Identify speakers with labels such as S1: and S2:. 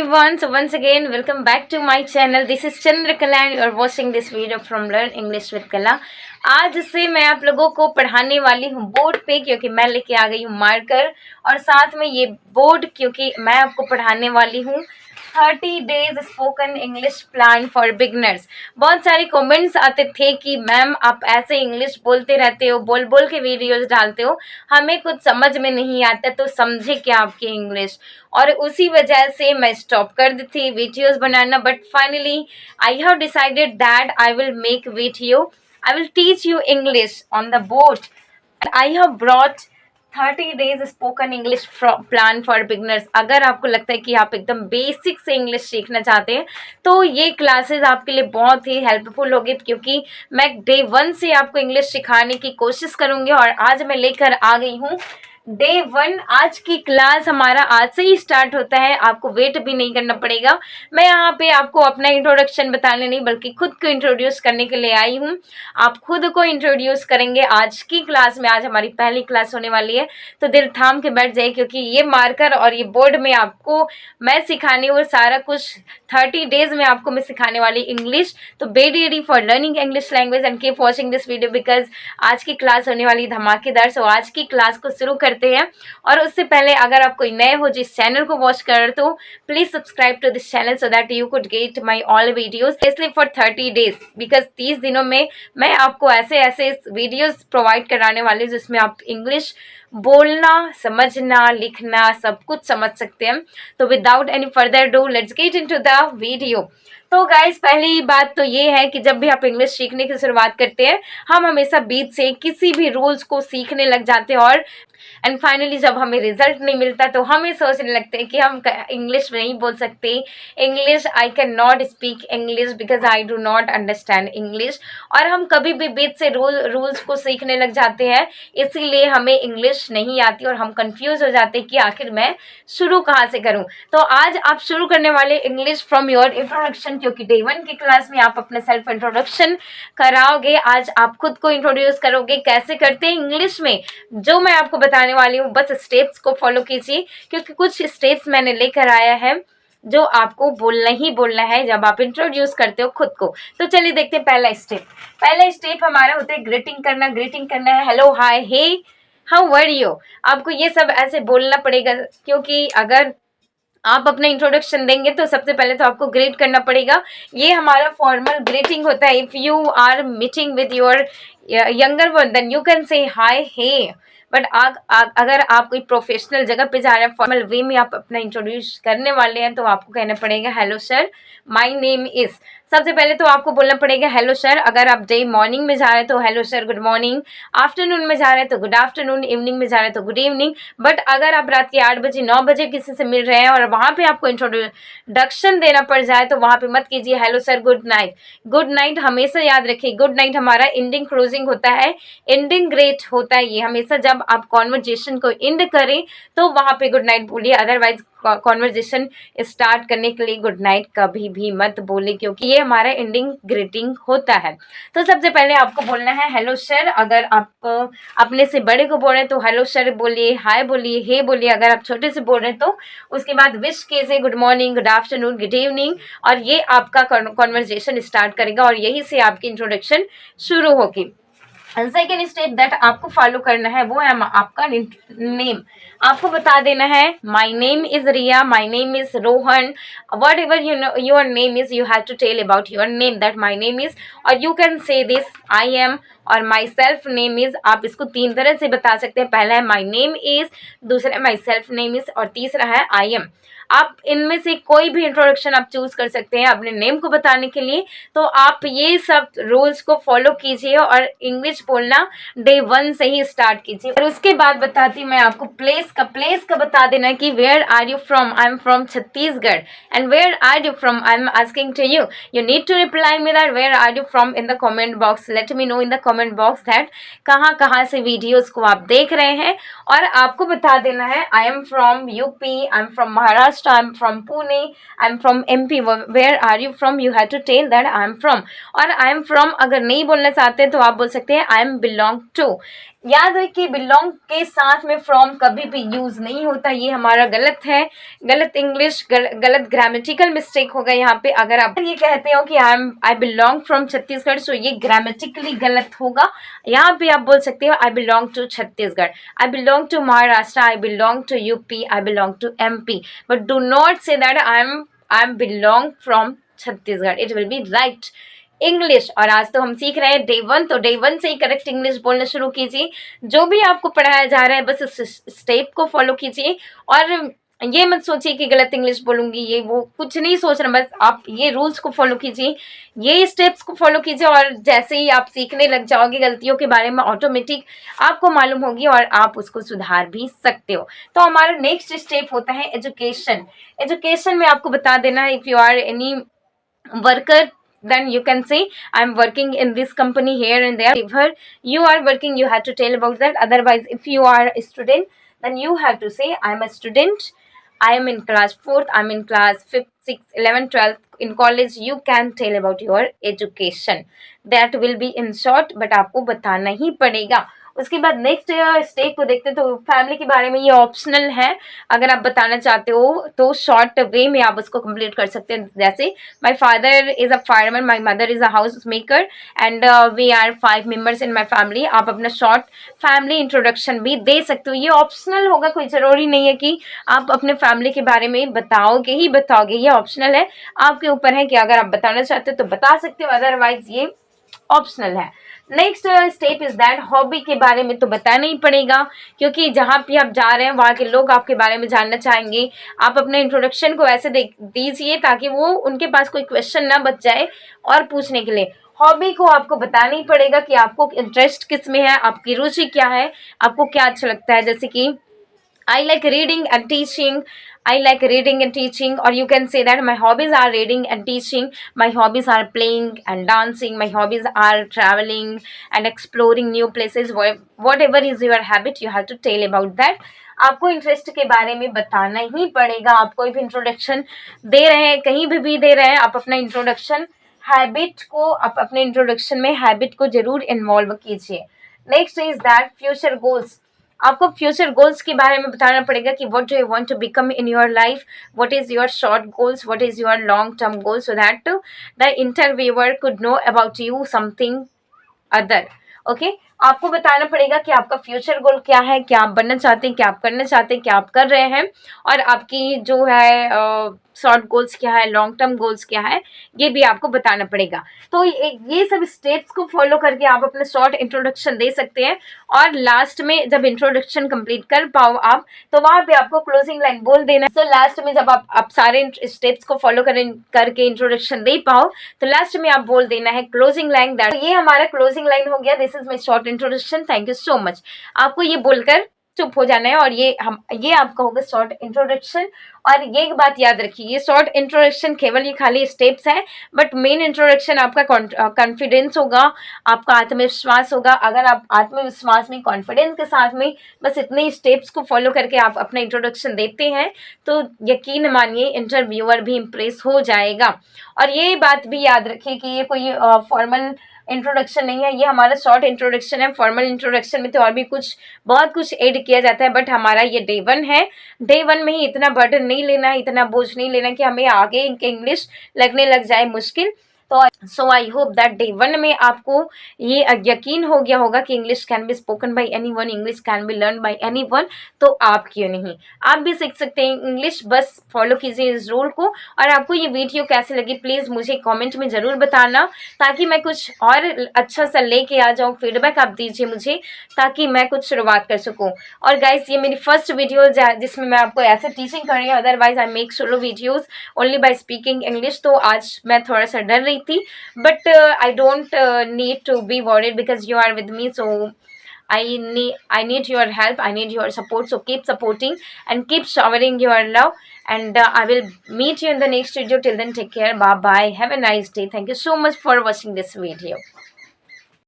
S1: everyone, so once again welcome back to my channel. This is Chandrakala and you are watching this video from Learn English with Kala. आज से मैं आप लोगों को पढ़ाने वाली हूँ बोर्ड पे, क्योंकि मैं लेके आ गई हूँ मार्कर और साथ में ये बोर्ड, क्योंकि मैं आपको पढ़ाने वाली हूँ 30 days spoken English plan for beginners. बहुत सारे कमेंट्स आते थे कि मैम आप ऐसे इंग्लिश बोलते रहते हो, बोल बोल के वीडियोस डालते हो, हमें कुछ समझ में नहीं आता, तो समझे क्या आपकी इंग्लिश। और उसी वजह से मैं स्टॉप कर दी थी videos banana, but finally I have decided that I will make video, I will teach you English on the board. And I have brought 30 days spoken English plan for beginners. अगर आपको लगता है कि आप एकदम basic से English सीखना चाहते हैं तो ये क्लासेस आपके लिए बहुत ही हेल्पफुल होगी, क्योंकि मैं डे 1 से आपको इंग्लिश सिखाने की कोशिश करूँगी। और आज मैं लेकर आ गई हूँ डे 1। आज की क्लास हमारा आज से ही स्टार्ट होता है, आपको वेट भी नहीं करना पड़ेगा। मैं यहाँ पे आपको अपना इंट्रोडक्शन बताने नहीं बल्कि खुद को इंट्रोड्यूस करने के लिए आई हूँ। आप खुद को इंट्रोड्यूस करेंगे आज की क्लास में। आज हमारी पहली क्लास होने वाली है, तो दिल थाम के बैठ जाए, क्योंकि ये मार्कर और ये बोर्ड में आपको मैं सिखाने और सारा कुछ 30 डेज में आपको मैं सिखाने वाली इंग्लिश। तो be ready for learning English language and keep watching this video, because आज की क्लास होने वाली धमाकेदार। सो आज की क्लास को शुरू करते हैं। और उससे पहले अगर आप कोई नए हो जिस चैनल को वॉच कर रहे हो, तो please subscribe to this channel so that you could get my all videos specially for 30 days, because 30 दिनों में मैं आपको ऐसे ऐसे वीडियोस प्रोवाइड कराने वाली हूँ जिसमें आप इंग्लिश बोलना, समझना, लिखना सब कुछ समझ सकते हैं। तो without any further do let's get into the video. तो गाइज पहली बात तो ये है कि जब भी आप इंग्लिश सीखने की शुरुआत करते हैं, हम हमेशा बीच से किसी भी रूल्स को सीखने लग जाते हैं और एंड फाइनली जब हमें रिजल्ट नहीं मिलता तो हमें सोचने लगते हैं कि हम इंग्लिश नहीं बोल सकते, English I can not speak English because I do not understand English. और हम कभी भी बीच से रूल्स को सीखने लग जाते हैं, इसीलिए हमें इंग्लिश नहीं आती और हम कंफ्यूज हो जाते हैं कि आखिर मैं शुरू कहाँ से करूँ। तो आज आप शुरू करने वाले इंग्लिश फ्रॉम योर इंट्रोडक्शन, क्योंकि डे 1 की क्लास में आप अपना सेल्फ इंट्रोडक्शन कराओगे। आज आप खुद को इंट्रोड्यूस करोगे, कैसे करते हैं इंग्लिश में जो मैं आपको बताने वाली हूँ। बस स्टेप्स को फॉलो कीजिए, क्योंकि कुछ स्टेप्स मैंने लेकर आया है जो आपको बोलना ही बोलना है जब आप इंट्रोड्यूस करते हो खुद को। तो चलिए देखते हैं पहला स्टेप हमारा होता है ग्रीटिंग करना। ग्रीटिंग करना है hello, hi, hey, how are you. आपको ये सब ऐसे बोलना पड़ेगा, क्योंकि अगर आप अपना इंट्रोडक्शन देंगे तो सबसे पहले तो आपको ग्रीट करना पड़ेगा। ये हमारा फॉर्मल ग्रीटिंग होता है। If you are meeting with your younger one then you can say hi, hey. But अगर आप कोई प्रोफेशनल जगह पे जा रहे हैं, फॉर्मल वे में आप अपना इंट्रोड्यूस करने वाले हैं, तो आपको कहना पड़ेगा hello sir, my name is. सबसे पहले तो आपको बोलना पड़ेगा हेलो सर। अगर आप डे मॉर्निंग में जा रहे हैं तो hello sir, good morning. Afternoon में जा रहे हैं तो गुड आफ्टरनून। इवनिंग में जा रहे हैं तो गुड इवनिंग। बट अगर आप रात के 8 बजे 9 बजे किसी से मिल रहे हैं और वहाँ पे आपको इंट्रोडक्शन देना पड़ जाए, तो वहाँ पे मत कीजिए hello sir, good night. Good night हमेशा याद रखिए, गुड नाइट हमारा एंडिंग क्लोजिंग होता है, एंडिंग ग्रेट होता है। ये हमेशा जब आप कॉन्वर्जेशन को एंड करें तो वहाँ पे गुड नाइट बोलिए, अदरवाइज कॉन्वर्जेशन स्टार्ट करने के लिए गुड नाइट कभी भी मत बोले, क्योंकि ये हमारा एंडिंग ग्रीटिंग होता है। तो सबसे पहले आपको बोलना है हेलो सर। अगर आप अपने से बड़े को बोल रहे हैं तो हेलो सर बोलिए, हाय बोलिए, हे बोलिए। अगर आप छोटे से बोल रहे हैं तो उसके बाद विश कीजिए good morning, good afternoon, good evening, और ये आपका कॉन्वर्जेशन स्टार्ट करेगा और यही से आपकी इंट्रोडक्शन शुरू होगी। सेकेंड स्टेप दैट आपको फॉलो करना है वो है आपका नेम। आपको बता देना है my name is Riya, my name is Rohan, whatever you know your name is, you have to tell about your name that my name is. और you can say this I am और my self name is. आप इसको 3 तरह से बता सकते हैं। पहला है माई नेम इज, दूसरा है माई सेल्फ नेम इज, और तीसरा है आई एम। आप इनमें से कोई भी इंट्रोडक्शन आप चूज कर सकते हैं अपने नेम को बताने के लिए। तो आप ये सब रूल्स को फॉलो कीजिए और इंग्लिश बोलना डे 1 से ही स्टार्ट कीजिए। और उसके बाद बताती मैं आपको प्लेस का बता देना कि where are you from. I am from Chhattisgarh. And where are you from, I am asking to you, you need to reply me that where are you from in the comment box. Let me know in the comment box that कहाँ से videos को आप देख रहे हैं। और आपको बता देना है आई am from UP, I am from Maharashtra, I'm from Pune, I'm from MP. Where are you from? You have to tell that I'm from. और I am from अगर नहीं बोलना चाहते हैं तो आप बोल सकते हैं I am belong to याद रखिए बिलोंग के साथ में फ्रॉम कभी भी यूज नहीं होता, ये हमारा गलत है, गलत इंग्लिश, गलत ग्रामेटिकल मिस्टेक होगा यहाँ पे। अगर आप ये कहते हो कि आई बिलोंग फ्रॉम छत्तीसगढ़, सो ये ग्रामेटिकली गलत होगा। यहाँ पे आप बोल सकते हो I belong to Chhattisgarh, I belong to Maharashtra, I belong to UP, I belong to MP, but do not say that I am belong from Chhattisgarh, it will be right English. और आज तो हम सीख रहे हैं डे 1, तो डे 1 से ही करेक्ट इंग्लिश बोलना शुरू कीजिए। जो भी आपको पढ़ाया जा रहा है बस इस स्टेप को फॉलो कीजिए, और ये मत सोचिए कि गलत इंग्लिश बोलूंगी, ये वो कुछ नहीं सोचना, बस आप ये रूल्स को फॉलो कीजिए, ये स्टेप्स को फॉलो कीजिए, और जैसे ही आप सीखने लग जाओगे गलतियों के बारे में ऑटोमेटिक आपको मालूम होगी और आप उसको सुधार भी सकते हो। तो हमारा नेक्स्ट स्टेप होता है एजुकेशन। एजुकेशन में आपको बता देना है, if you are any worker, then you can say I'm working in this company here and there. If you are working, you have to tell about that. Otherwise, if you are a student, then you have to say I'm a student, I am in class 4th, I'm in class 5th, 6th, 11th, 12th in college. You can tell about your education. That will be in short, but आपको बताना ही पड़ेगा। उसके बाद next step को देखते हैं, तो family के बारे में ये ऑप्शनल है, अगर आप बताना चाहते हो तो शॉर्ट वे में आप उसको कंप्लीट कर सकते हैं। जैसे my father is a fireman, my mother is a house maker and we are 5 members in my family. आप अपना शॉर्ट फैमिली इंट्रोडक्शन भी दे सकते हो, ये ऑप्शनल होगा, कोई ज़रूरी नहीं है कि आप अपने फैमिली के बारे में बताओगे ही बताओगे, ये ऑप्शनल है, आपके ऊपर है कि अगर आप बताना चाहते हो तो बता सकते हो, अदरवाइज ये ऑप्शनल है। Next step is that hobby के बारे में तो बताना ही पड़ेगा, क्योंकि जहाँ भी आप जा रहे हैं वहाँ के लोग आपके बारे में जानना चाहेंगे। आप अपने इंट्रोडक्शन को ऐसे दीजिए ताकि वो उनके पास कोई क्वेश्चन ना बच जाए और पूछने के लिए। हॉबी को आपको बताना ही पड़ेगा कि आपको इंटरेस्ट किस में है, आपकी रुचि क्या है, आपको क्या अच्छा लगता है। जैसे कि I like reading and teaching. I like reading and teaching, or you can say that my hobbies are reading and teaching. My hobbies are playing and dancing. My hobbies are traveling and exploring new places. Whatever is your habit, you have to tell about that. आपको interest के बारे में बताना ही पड़ेगा। आप कोई भी introduction दे रहे हैं, कहीं भी दे रहे हैं, आप अपना इंट्रोडक्शन हैबिट को, आप अपने इंट्रोडक्शन में हैबिट को जरूर इन्वॉल्व कीजिए। Next is that future goals. आपको फ्यूचर गोल्स के बारे में बताना पड़ेगा कि what do you want to become in your life, what is your short goals, what is your long term goals, so that the interviewer could know about you something other. Okay, आपको बताना पड़ेगा कि आपका future goal क्या है, क्या आप बनना चाहते हैं, क्या आप करना चाहते हैं, क्या आप कर रहे हैं, और आपकी जो है शॉर्ट गोल्स क्या है, लॉन्ग टर्म गोल्स क्या है, ये भी आपको बताना पड़ेगा। तो ये सब स्टेप्स को फॉलो करके आप अपना शॉर्ट इंट्रोडक्शन दे सकते हैं, और लास्ट में जब इंट्रोडक्शन कंप्लीट कर पाओ आप, तो वहाँ पे आपको क्लोजिंग लाइन बोल देना है। तो लास्ट में जब आप सारे स्टेप्स को फॉलो करके इंट्रोडक्शन दे पाओ, तो लास्ट में आप बोल देना है क्लोजिंग लाइन। दैट ये हमारा क्लोजिंग लाइन हो गया, this is my short introduction, thank you so much. आपको ये बोलकर चुप हो जाना है, और ये आपका होगा शॉर्ट इंट्रोडक्शन। और ये बात याद रखिए, ये शॉर्ट इंट्रोडक्शन केवल ये खाली स्टेप्स हैं, बट मेन इंट्रोडक्शन आपका कॉन्फिडेंस होगा, आपका आत्मविश्वास होगा। अगर आप आत्मविश्वास में, कॉन्फिडेंस के साथ में बस इतने स्टेप्स को फॉलो करके आप अपना इंट्रोडक्शन देते हैं, तो यकीन मानिए इंटरव्यूअर भी इम्प्रेस हो जाएगा। और ये बात भी याद रखिए कि ये कोई फॉर्मल इंट्रोडक्शन नहीं है, ये हमारा शॉर्ट इंट्रोडक्शन है। फॉर्मल इंट्रोडक्शन में तो और भी बहुत कुछ ऐड किया जाता है, बट हमारा ये डे 1 है। डे 1 में ही इतना बर्डन नहीं लेना है, इतना बोझ नहीं लेना कि हमें आगे इंग्लिश लगने लग जाए मुश्किल। तो सो आई होप दैट डे 1 में आपको ये यकीन हो गया होगा कि English can be spoken by anyone, English can be learn by anyone. तो आप क्यों नहीं, आप भी सीख सकते हैं इंग्लिश, बस फॉलो कीजिए इस रूल को। और आपको ये वीडियो कैसे लगी प्लीज़ मुझे कमेंट में ज़रूर बताना, ताकि मैं कुछ और अच्छा सा लेके आ जाऊँ। फीडबैक आप दीजिए मुझे, ताकि मैं कुछ शुरुआत कर सकूँ। और गाइस, ये मेरी फर्स्ट वीडियो जिसमें मैं आपको ऐसे टीचिंग कर रही हूँ, otherwise I make solo videos only by speaking English. तो आज मैं थोड़ा सा डर रही थी, but I don't need to be worried because you are with me, so I need your help, I need your support, so keep supporting and keep showering your love, and I will meet you in the next video. Till then, take care, bye bye, have a nice day. Thank you so much for watching this video.